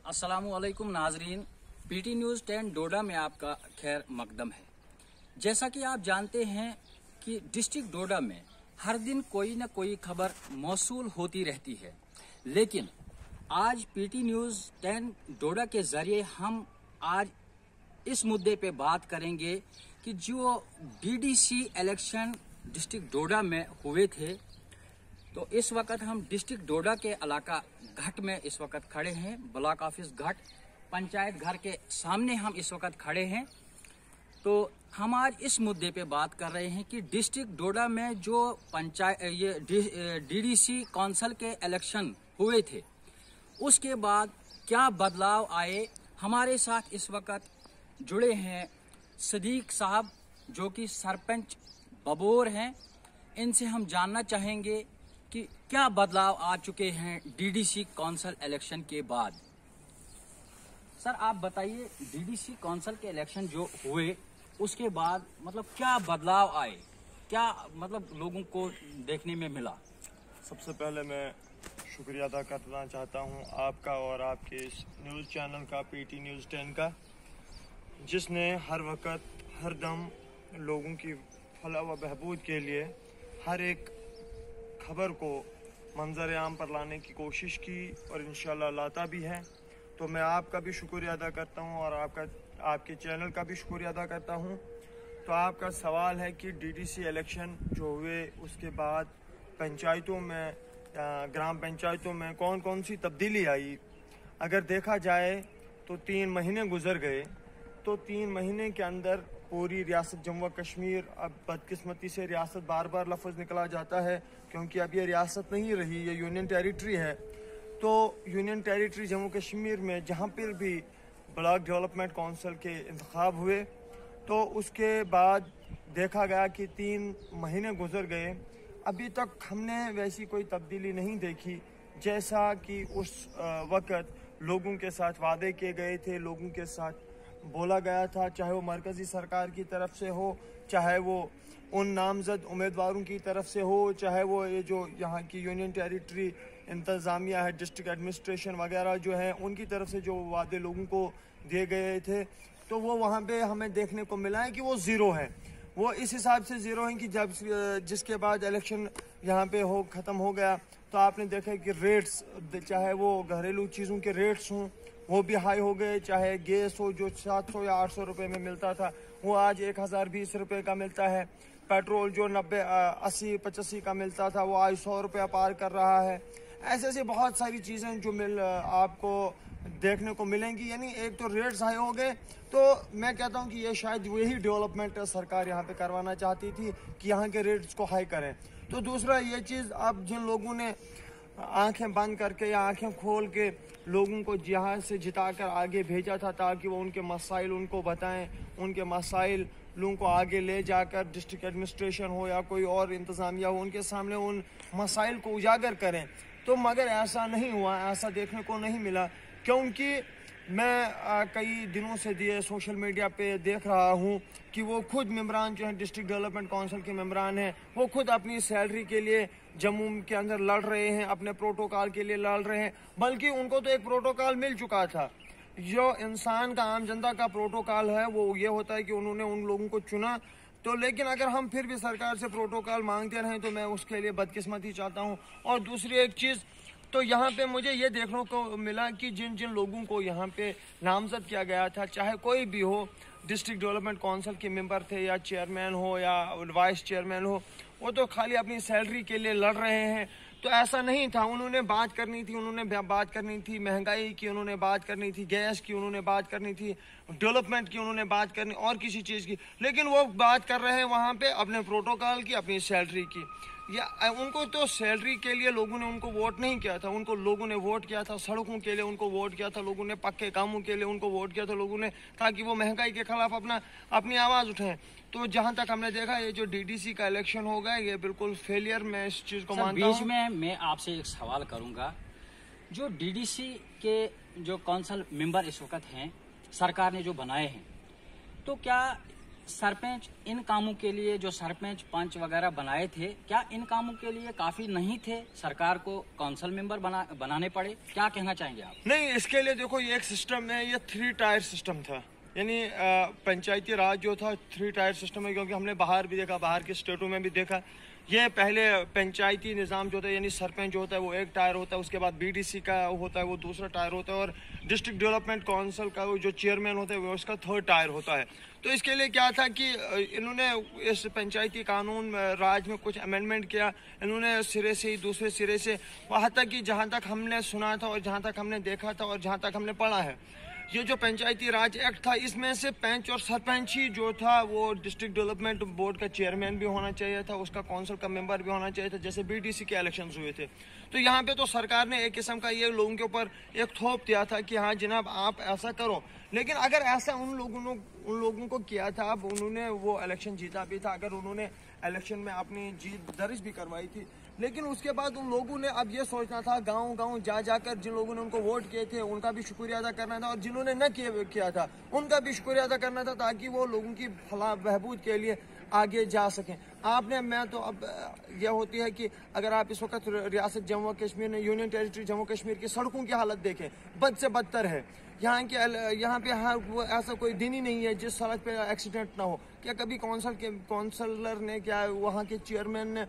अस्सलामुअलैकुम नाजरीन, PT news 10 डोडा में आपका खैर मकदम है। जैसा कि आप जानते हैं कि डिस्ट्रिक्ट डोडा में हर दिन कोई न कोई खबर मौसूल होती रहती है, लेकिन आज पीटी न्यूज़ 10 डोडा के जरिए हम आज इस मुद्दे पे बात करेंगे कि जो डीडीसी इलेक्शन डिस्ट्रिक्ट डोडा में हुए थे, तो इस वक्त हम डिस्ट्रिक्ट डोडा के इलाका घाट में इस वक्त खड़े हैं। ब्लॉक ऑफिस घाट पंचायत घर के सामने हम इस वक्त खड़े हैं। तो हम आज इस मुद्दे पे बात कर रहे हैं कि डिस्ट्रिक्ट डोडा में जो डीडीसी काउंसिल के इलेक्शन हुए थे, उसके बाद क्या बदलाव आए। हमारे साथ इस वक्त जुड़े हैं सदीक साहब, जो कि सरपंच बबोर हैं। इनसे हम जानना चाहेंगे कि क्या बदलाव आ चुके हैं डीडीसी काउंसिल इलेक्शन के बाद। सर, आप बताइए, डीडीसी काउंसिल के इलेक्शन जो हुए उसके बाद मतलब क्या बदलाव आए, क्या मतलब लोगों को देखने में मिला। सबसे पहले मैं शुक्रिया अदा करना चाहता हूं आपका और आपके इस न्यूज़ चैनल का, पीटी न्यूज़ 10 का, जिसने हर वक्त हर दम लोगों की फलाह व बहबूद के लिए हर एक खबर को मंजर आम पर लाने की कोशिश की और इंशाल्लाह लाता भी है। तो मैं आपका भी शुक्रिया अदा करता हूं और आपके चैनल का भी शुक्रिया अदा करता हूं। तो आपका सवाल है कि डीडीसी इलेक्शन जो हुए उसके बाद पंचायतों में, ग्राम पंचायतों में कौन कौन सी तब्दीली आई। अगर देखा जाए तो 3 महीने गुजर गए, तो 3 महीने के अंदर पूरी रियासत जम्मू व कश्मीर, अब बदकिस्मती से रियासत बार बार लफ्ज़ निकला जाता है क्योंकि अब ये रियासत नहीं रही, ये यूनियन टेरिटरी है। तो यूनियन टेरिटरी जम्मू कश्मीर में जहाँ पर भी ब्लॉक डेवलपमेंट काउंसिल के इंतखाब हुए, तो उसके बाद देखा गया कि 3 महीने गुजर गए, अभी तक हमने वैसी कोई तब्दीली नहीं देखी जैसा कि उस वक़्त लोगों के साथ वादे किए गए थे, लोगों के साथ बोला गया था, चाहे वो मरकज़ी सरकार की तरफ से हो, चाहे वो उन नामजद उम्मीदवारों की तरफ से हो, चाहे वो ये जो यहाँ की यूनियन टेरिटरी इंतज़ामिया है, डिस्ट्रिक्ट एडमिनिस्ट्रेशन वगैरह जो है, उनकी तरफ से जो वादे लोगों को दिए गए थे, तो वो वहाँ पे हमें देखने को मिला है कि वो ज़ीरो है। वो इस हिसाब से ज़ीरो हैं कि जब जिसके बाद इलेक्शन यहाँ पे ख़त्म हो गया, तो आपने देखा कि रेट्स, चाहे वो घरेलू चीज़ों के रेट्स हों, वो भी हाई हो गए। चाहे गैस हो जो 700 या 800 रुपये में मिलता था, वो आज 1020 रुपये का मिलता है। पेट्रोल जो 90, 80, 85 का मिलता था, वो आज 100 रुपया पार कर रहा है। ऐसे ऐसे बहुत सारी चीज़ें जो आपको देखने को मिलेंगी। यानी एक तो रेट्स हाई हो गए, तो मैं कहता हूँ कि ये शायद वही डेवलपमेंट सरकार यहाँ पे करवाना चाहती थी कि यहाँ के रेट्स को हाई करें। तो दूसरा ये चीज़, अब जिन लोगों ने आंखें बंद करके या आंखें खोल के लोगों को यहाँ से जिताकर आगे भेजा था ताकि वो उनके मसाइल उनको बताएं, उनके मसाइल लोगों को आगे ले जाकर डिस्ट्रिक्ट एडमिनिस्ट्रेशन हो या कोई और इंतज़ामिया हो, उनके सामने उन मसाइल को उजागर करें, तो मगर ऐसा नहीं हुआ, ऐसा देखने को नहीं मिला। क्योंकि मैं कई दिनों से सोशल मीडिया पे देख रहा हूँ कि वो खुद मेंबरान जो हैं, डिस्ट्रिक्ट डेवलपमेंट काउंसिल के मेंबरान हैं, वो खुद अपनी सैलरी के लिए जम्मू के अंदर लड़ रहे हैं, अपने प्रोटोकॉल के लिए लड़ रहे हैं। बल्कि उनको तो एक प्रोटोकॉल मिल चुका था। जो इंसान का, आम जनता का प्रोटोकॉल है, वो ये होता है कि उन्होंने उन लोगों को चुना। तो लेकिन अगर हम फिर भी सरकार से प्रोटोकॉल मांगते रहें, तो मैं उसके लिए बदकिस्मती चाहता हूँ। और दूसरी एक चीज़, तो यहाँ पे मुझे ये देखने को मिला कि जिन जिन लोगों को यहाँ पे नामजद किया गया था, चाहे कोई भी हो, डिस्ट्रिक्ट डेवलपमेंट काउंसिल के मेंबर थे या चेयरमैन हो या वाइस चेयरमैन हो, वो तो खाली अपनी सैलरी के लिए लड़ रहे हैं। तो ऐसा नहीं था। उन्होंने बात करनी थी, महंगाई की, उन्होंने बात करनी थी गैस की, उन्होंने बात करनी थी डेवलपमेंट की, उन्होंने बात करनी और किसी चीज़ की, लेकिन वो बात कर रहे हैं वहाँ पे अपने प्रोटोकॉल की, अपनी सैलरी की। या उनको तो सैलरी के लिए लोगों ने उनको वोट नहीं किया था, उनको लोगों ने वोट किया था सड़कों के लिए, उनको वोट किया था लोगों ने पक्के कामों के लिए, उनको वोट किया था लोगों ने ताकि वो महंगाई के खिलाफ अपनी आवाज़ उठाएं। तो जहां तक हमने देखा, ये जो डीडीसी का इलेक्शन हो गया, ये बिल्कुल फेलियर, मैं इस चीज़ को मानता हूं। बीच में मैं आपसे एक सवाल करूंगा। जो डीडीसी के जो काउंसिल मेंबर इस वक्त हैं, सरकार ने जो बनाए हैं, तो क्या सरपंच इन कामों के लिए जो सरपंच पंच वगैरह बनाए थे, क्या इन कामों के लिए काफी नहीं थे? सरकार को काउंसिल मेंबर बनाने पड़े? क्या कहना चाहेंगे आप? नहीं, इसके लिए देखो ये एक सिस्टम है, ये 3 टायर सिस्टम था। यानी पंचायती राज जो था 3 टायर सिस्टम है, क्योंकि हमने बाहर भी देखा, बाहर के स्टेटों में भी देखा। ये पहले पंचायती निज़ाम जो होता है, यानी सरपंच जो होता है वो एक टायर होता है, उसके बाद बीडीसी का होता है वो दूसरा टायर होता है, और डिस्ट्रिक्ट डेवलपमेंट काउंसिल का वो जो चेयरमैन होता है वो उसका 3rd टायर होता है। तो इसके लिए क्या था कि इन्होंने इस पंचायती कानून राज में कुछ अमेंडमेंट किया, इन्होंने सिरे से ही दूसरे सिरे से, वहाँ तक कि जहाँ तक हमने सुना था और जहाँ तक हमने देखा था और जहाँ तक हमने पढ़ा है, ये जो पंचायती राज एक्ट था इसमें से पंच और सरपंच ही जो था वो डिस्ट्रिक्ट डेवलपमेंट बोर्ड का चेयरमैन भी होना चाहिए था, उसका काउंसिल का मेंबर भी होना चाहिए था, जैसे बीडीसी के इलेक्शंस हुए थे। तो यहाँ पे तो सरकार ने एक किस्म का ये लोगों के ऊपर एक थोप दिया था कि हाँ जनाब आप ऐसा करो। लेकिन अगर ऐसा उन लोगों को किया था, अब उन्होंने वो इलेक्शन जीता भी था, अगर उन्होंने इलेक्शन में अपनी जीत दर्ज भी करवाई थी, लेकिन उसके बाद उन लोगों ने अब ये सोचना था, गांव-गांव जा जाकर जिन लोगों ने उनको वोट किए थे उनका भी शुक्रिया अदा करना था, और जिन्होंने न किया था उनका भी शुक्रिया अदा करना था, ताकि वो लोगों की फलाह बहबूद के लिए आगे जा सकें। मैं तो अब यह होती है कि अगर आप इस वक्त रियासत जम्मू कश्मीर ने यूनियन टेरिटरी जम्मू कश्मीर की सड़कों की हालत देखें, बद से बदतर है। यहाँ पे वो ऐसा कोई दिन ही नहीं है जिस सड़क पे एक्सीडेंट ना हो। क्या कभी काउंसलर ने, क्या वहाँ के चेयरमैन ने,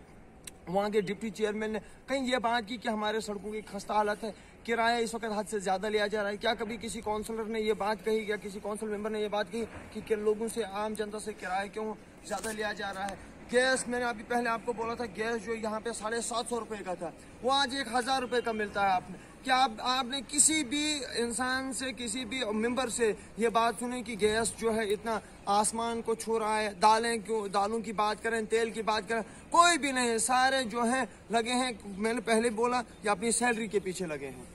वहाँ के डिप्टी चेयरमैन ने कहीं ये बात की कि हमारे सड़कों की खस्ता हालत है, किराया इस वक्त हद से ज़्यादा लिया जा रहा है? क्या कभी किसी काउंसलर ने ये बात कही, या किसी काउंसिल मेंबर ने ये बात कही कि लोगों से, आम जनता से किराया क्यों ज़्यादा लिया जा रहा है? गैस, मैंने अभी पहले आपको बोला था, गैस जो यहाँ पे 750 रुपये का था वो आज 1000 रुपये का मिलता है। क्या आपने किसी भी इंसान से, किसी भी मेंबर से ये बात सुनी कि गैस जो है इतना आसमान को छू रहा है? दालों की बात करें, तेल की बात करें, कोई भी नहीं। सारे जो हैं लगे हैं, मैंने पहले बोला, या अपनी सैलरी के पीछे लगे हैं।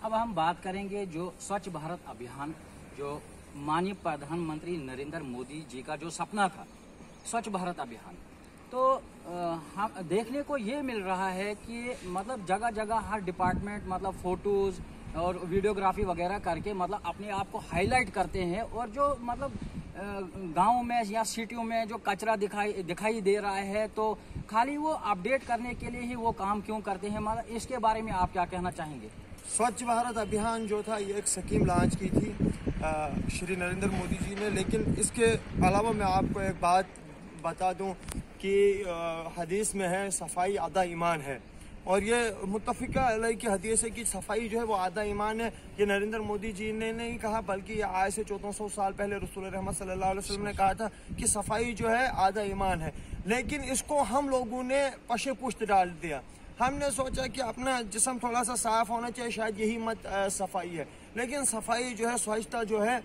अब हम बात करेंगे जो स्वच्छ भारत अभियान, जो माननीय प्रधानमंत्री नरेंद्र मोदी जी का जो सपना था, स्वच्छ भारत अभियान, तो हम देखने को ये मिल रहा है कि मतलब जगह जगह हर डिपार्टमेंट मतलब फोटोज और वीडियोग्राफी वगैरह करके मतलब अपने आप को हाईलाइट करते हैं, और जो मतलब गांव में या सिटियों में जो कचरा दिखाई दे रहा है, तो खाली वो अपडेट करने के लिए ही वो काम क्यों करते हैं? मतलब इसके बारे में आप क्या कहना चाहेंगे? स्वच्छ भारत अभियान जो था ये एक स्कीम लॉन्च की थी श्री नरेंद्र मोदी जी ने, लेकिन इसके अलावा मैं आपको एक बात बता दूं कि हदीस में है सफाई आधा ईमान है, और ये मुत्तफ़िका अलैह की हदीस है कि सफाई जो है वो आधा ईमान है। ये नरेंद्र मोदी जी ने नहीं कहा, बल्कि ये आज से 1400 साल पहले रसूल रहमत सल्लल्लाहु अलैहि वसल्लम ने कहा था कि सफाई जो है आधा ईमान है। लेकिन इसको हम लोगों ने पशे पुश्त डाल दिया। हमने सोचा कि अपना जिस्म थोड़ा सा साफ होना चाहिए, शायद यही सफाई है। लेकिन सफाई जो है, स्वच्छता जो है,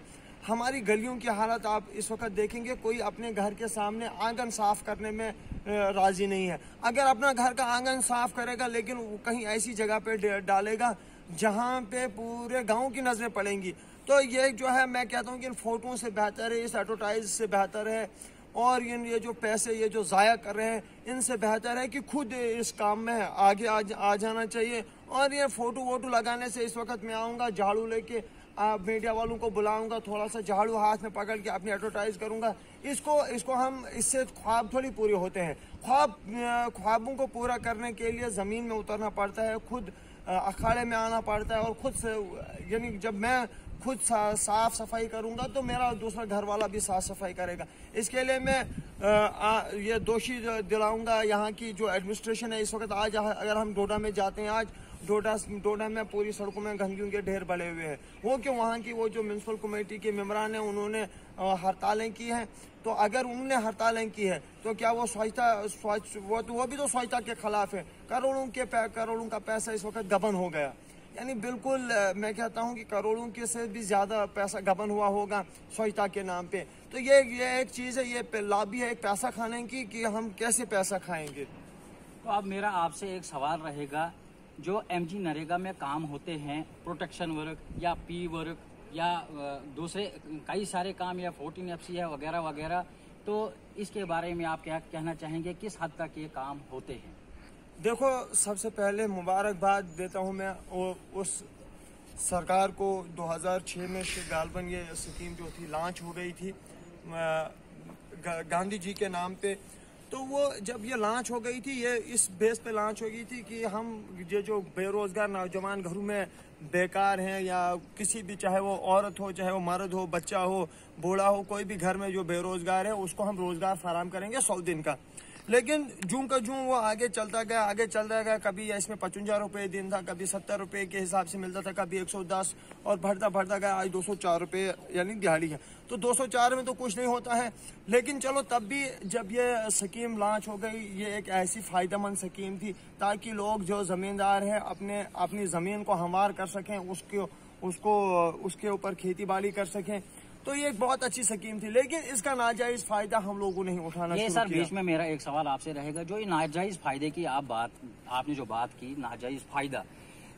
हमारी गलियों की हालत आप इस वक्त देखेंगे, कोई अपने घर के सामने आंगन साफ करने में राजी नहीं है। अगर अपना घर का आंगन साफ करेगा, लेकिन वो कहीं ऐसी जगह पे डालेगा जहाँ पे पूरे गांव की नजरें पड़ेंगी, तो ये जो है, मैं कहता हूँ कि इन फोटों से बेहतर है, इस एडवर्टाइज से बेहतर है, और ये जो पैसे ये जो ज़ाया कर रहे हैं, इनसे बेहतर है कि खुद इस काम में आगे आ जाना चाहिए। और ये फोटो वोटो लगाने से, इस वक्त मैं आऊँगा झाड़ू लेके, मीडिया वालों को बुलाऊंगा, थोड़ा सा झाड़ू हाथ में पकड़ के अपनी एडवर्टाइज करूंगा, इसको हम, इससे ख्वाब थोड़ी पूरे होते हैं। ख्वाबों को पूरा करने के लिए ज़मीन में उतरना पड़ता है, खुद अखाड़े में आना पड़ता है, और खुद से, यानी जब मैं खुद साफ सफाई करूंगा तो मेरा दूसरा घर वाला भी साफ सफाई करेगा। इसके लिए मैं ये दोषी दिलाऊंगा यहाँ की जो एडमिनिस्ट्रेशन है इस वक्त। आज अगर हम डोडा में जाते हैं, आज डोडा में पूरी सड़कों में गंदगियों के ढेर बड़े हुए हैं। वो क्यों? वहाँ की वो जो म्यूनसिपल कमेटी के मेंबरान हैं, उन्होंने हड़तालें की हैं। तो अगर उन्होंने हड़तालें की है तो क्या वो वो भी तो स्वच्छता के खिलाफ है। करोड़ों का पैसा इस वक्त गबन हो गया। यानी बिल्कुल मैं कहता हूँ कि करोड़ों के से भी ज़्यादा पैसा गबन हुआ होगा स्वच्छता के नाम पे। तो ये एक चीज़ है, ये लॉबी है एक पैसा खाने की, कि हम कैसे पैसा खाएंगे। तो अब मेरा आपसे एक सवाल रहेगा, जो एमजी नरेगा में काम होते हैं, प्रोटेक्शन वर्क या पी वर्क या दूसरे कई सारे काम, या 14 FC है वगैरह वगैरह, तो इसके बारे में आप क्या कहना चाहेंगे? किस हद तक ये काम होते हैं? देखो, सबसे पहले मुबारकबाद देता हूँ मैं उस सरकार को। 2006 में गालबन ये स्कीम जो थी लॉन्च हो गई थी। गांधी जी के नाम पे। तो वो जब ये लॉन्च हो गई थी, ये इस बेस पे लॉन्च हो गई थी कि हम ये जो बेरोजगार नौजवान घरों में बेकार हैं, या किसी भी, चाहे वो औरत हो, चाहे वो मर्द हो, बच्चा हो, बूढ़ा हो, कोई भी घर में जो बेरोजगार है उसको हम रोजगार फराहम करेंगे 100 दिन का। लेकिन जूं का जूं वो आगे चलता गया, कभी इसमें 55 रुपए दिन था, कभी 70 रुपए के हिसाब से मिलता था, कभी 110, और बढ़ता गया आज 204 रुपए यानी दिहाड़ी है। तो 204 में तो कुछ नहीं होता है, लेकिन चलो तब भी जब ये स्कीम लॉन्च हो गई, ये एक ऐसी फायदेमंद स्कीम थी ताकि लोग जो जमींदार हैं अपनी जमीन को हमवार कर सकें, उसके ऊपर खेती बाड़ी कर सकें। तो ये एक बहुत अच्छी स्कीम थी, लेकिन इसका नाजायज फायदा हम लोगों ने ही उठाना ये शुरू सर किया। बीच में मेरा एक सवाल आपसे रहेगा, जो ये नाजायज फायदे की आपने जो बात की, नाजायज फायदा,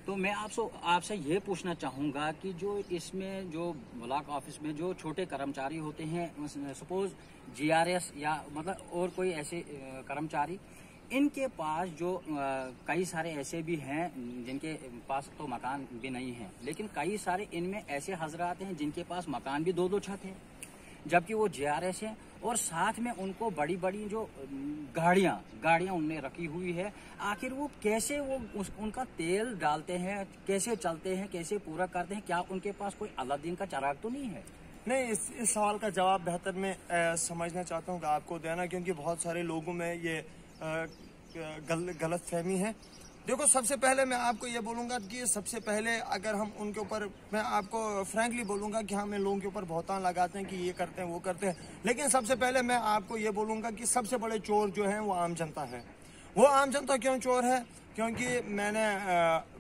तो मैं आपसे ये पूछना चाहूंगा कि जो इसमें जो ब्लॉक ऑफिस में जो छोटे कर्मचारी होते हैं, सपोज जीआरएस या मतलब और कोई ऐसे कर्मचारी, इनके पास जो कई सारे ऐसे भी हैं जिनके पास तो मकान भी नहीं है, लेकिन कई सारे इनमें ऐसे हजरात हैं जिनके पास मकान भी 2-2 छत है, जबकि वो जीआरएस है, और साथ में उनको बड़ी बड़ी जो गाड़ियां उनने रखी हुई है। आखिर वो कैसे उनका तेल डालते हैं, कैसे चलते हैं, कैसे पूरा करते हैं? क्या उनके पास कोई अलादीन का चिराग तो नहीं है? नहीं, इस सवाल का जवाब बेहतर मैं समझना चाहता हूँ कि आपको देना, क्योंकि बहुत सारे लोगों में ये गलत फहमी है। देखो, सबसे पहले मैं आपको ये बोलूंगा कि सबसे पहले अगर हम उनके ऊपर, मैं आपको फ्रैंकली बोलूंगा कि हम इन लोगों के ऊपर बहुतान लगाते हैं कि ये करते हैं वो करते हैं, लेकिन सबसे पहले मैं आपको ये बोलूंगा कि सबसे बड़े चोर जो हैं वो आम जनता है। वो आम जनता क्यों चोर है? क्योंकि मैंने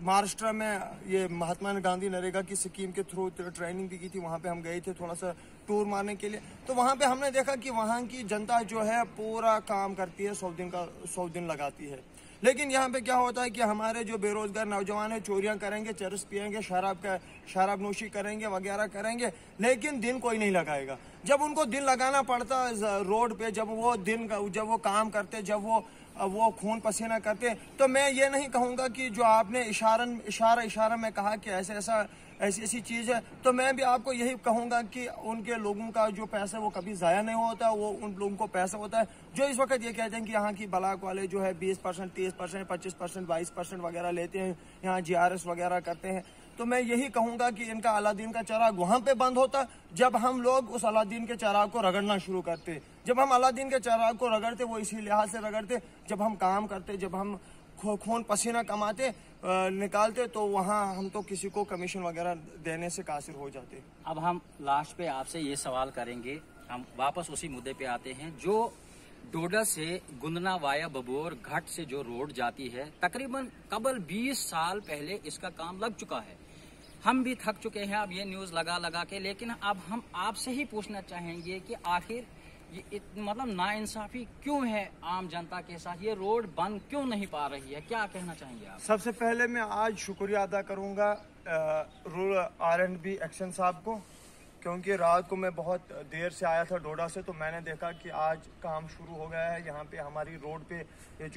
महाराष्ट्र में ये महात्मा गांधी नरेगा की स्कीम के थ्रू ट्रेनिंग भी की थी। वहाँ पे हम गए थे थोड़ा सा टूर मारने के लिए, तो वहाँ पे हमने देखा कि वहाँ की जनता जो है पूरा काम करती है, 100 दिन लगाती है। लेकिन यहाँ पे क्या होता है कि हमारे जो बेरोजगार नौजवान है चोरियां करेंगे, चरस पियेंगे, शराब नोशी करेंगे, वगैरह करेंगे, लेकिन दिन कोई नहीं लगाएगा। जब उनको दिन लगाना पड़ता रोड पे, जब वो काम करते, जब वो खून पसीना करते, तो मैं ये नहीं कहूँगा कि जो आपने इशारा में कहा कि ऐसी चीज़ है, तो मैं भी आपको यही कहूँगा कि उनके लोगों का जो पैसा वो कभी ज़ाया नहीं होता, वो उन लोगों को पैसा होता है जो इस वक्त ये कहते हैं कि यहाँ की ब्लॉक वाले जो है 20%, 30%, 25%, 22% वगैरह लेते हैं, यहाँ जीआरएस वगैरह करते हैं। तो मैं यही कहूँगा कि इनका अलादीन का चिराग वहाँ पे बंद होता जब हम लोग उस अलादीन के चिराग को रगड़ना शुरू करते। जब हम अलादीन के चिराग को रगड़ते, वो इसी लिहाज से रगड़ते, जब हम काम करते, जब हम खून पसीना कमाते, निकालते, तो वहाँ हम तो किसी को कमीशन वगैरह देने से कासिर हो जाते। अब हम लास्ट पे आपसे ये सवाल करेंगे, हम वापस उसी मुद्दे पे आते हैं। जो डोडा से गुंदना वाया बबोर घाट से जो रोड जाती है, तकरीबन कबल 20 साल पहले इसका काम लग चुका है। हम भी थक चुके हैं अब ये न्यूज़ लगा के, लेकिन अब हम आपसे ही पूछना चाहेंगे कि आखिर ये मतलब नाइंसाफी क्यों है आम जनता के साथ? ये रोड बन क्यों नहीं पा रही है? क्या कहना चाहेंगे आप? सबसे पहले मैं आज शुक्रिया अदा करूंगा रूरल R&B एक्शन साहब को, क्योंकि रात को मैं बहुत देर से आया था डोडा से, तो मैंने देखा कि आज काम शुरू हो गया है यहाँ पे हमारी रोड पे। ये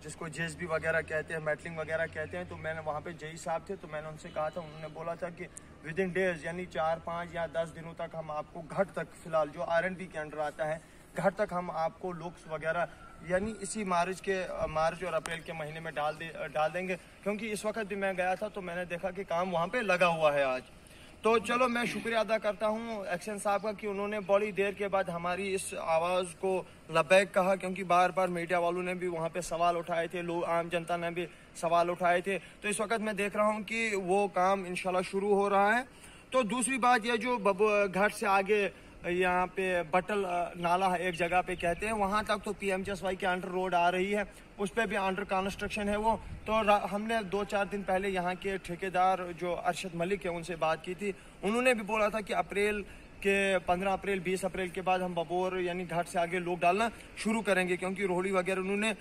जिसको JSB वगैरह कहते हैं, मेटलिंग वगैरह कहते हैं, तो मैंने वहाँ पे जेई साहब थे, तो मैंने उनसे कहा था, उन्होंने बोला था कि विद इन डेज यानी 4, 5 या 10 दिनों तक हम आपको घाट तक, फिलहाल जो R&B के अंडर आता है, घाट तक हम आपको लुक्स वगैरह यानी इसी मार्च और अप्रैल के महीने में डाल देंगे। क्योंकि इस वक्त भी मैं गया था तो मैंने देखा कि काम वहाँ पे लगा हुआ है आज। तो चलो, मैं शुक्रिया अदा करता हूँ एक्शन साहब का कि उन्होंने बड़ी देर के बाद हमारी इस आवाज़ को लबैक कहा, क्योंकि बार बार मीडिया वालों ने भी वहाँ पे सवाल उठाए थे, लोग आम जनता ने भी सवाल उठाए थे। तो इस वक्त मैं देख रहा हूँ कि वो काम इंशाल्लाह शुरू हो रहा है। तो दूसरी बात यह, जो घाट से आगे यहाँ पे बटल नाला है एक जगह पे कहते हैं, वहाँ तक तो PMGSY के अंडर रोड आ रही है, उस पर भी अंडर कंस्ट्रक्शन है वो। तो हमने 2-4 दिन पहले यहाँ के ठेकेदार जो अरशद मलिक है उनसे बात की थी, उन्होंने भी बोला था कि 15 अप्रैल 20 अप्रैल के बाद हम बबोर यानी घाट से आगे लोग डालना शुरू करेंगे, क्योंकि रोहड़ी वगैरह उन्होंने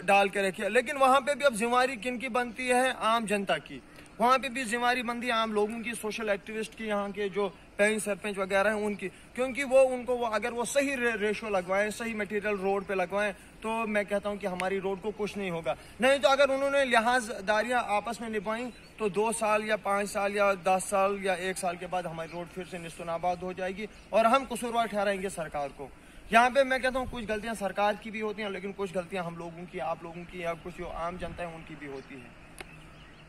डाल के रखी है। लेकिन वहाँ पे भी अब जिम्मेवारी किनकी बनती है? आम जनता की। वहाँ पे भी जिम्मेवारी बनती है आम लोगों की, सोशल एक्टिविस्ट की, यहाँ के जो पैंच सरपंच वगैरह हैं उनकी, क्योंकि अगर वो सही रेशो लगवाएं, सही मटेरियल रोड पे लगवाएं, तो मैं कहता हूँ कि हमारी रोड को कुछ नहीं होगा। नहीं तो अगर उन्होंने लिहाजदारियाँ आपस में निभाई तो 2 साल या 5 साल या 10 साल या 1 साल के बाद हमारी रोड फिर से निस्तनाबाद हो जाएगी और हम कसूरवार ठहराएंगे सरकार को। यहाँ पे मैं कहता हूँ कुछ गलतियाँ सरकार की भी होती हैं, लेकिन कुछ गलतियाँ हम लोगों की, आप लोगों की, या कुछ जो आम जनता है उनकी भी होती है।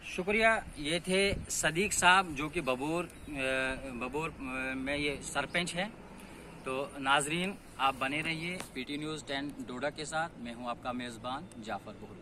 शुक्रिया। ये थे सदीक साहब जो कि बबूर में ये सरपंच हैं। तो नाजरीन, आप बने रहिए पीटी न्यूज़ 10 डोडा के साथ। मैं हूं आपका मेज़बान जाफर बोहरा।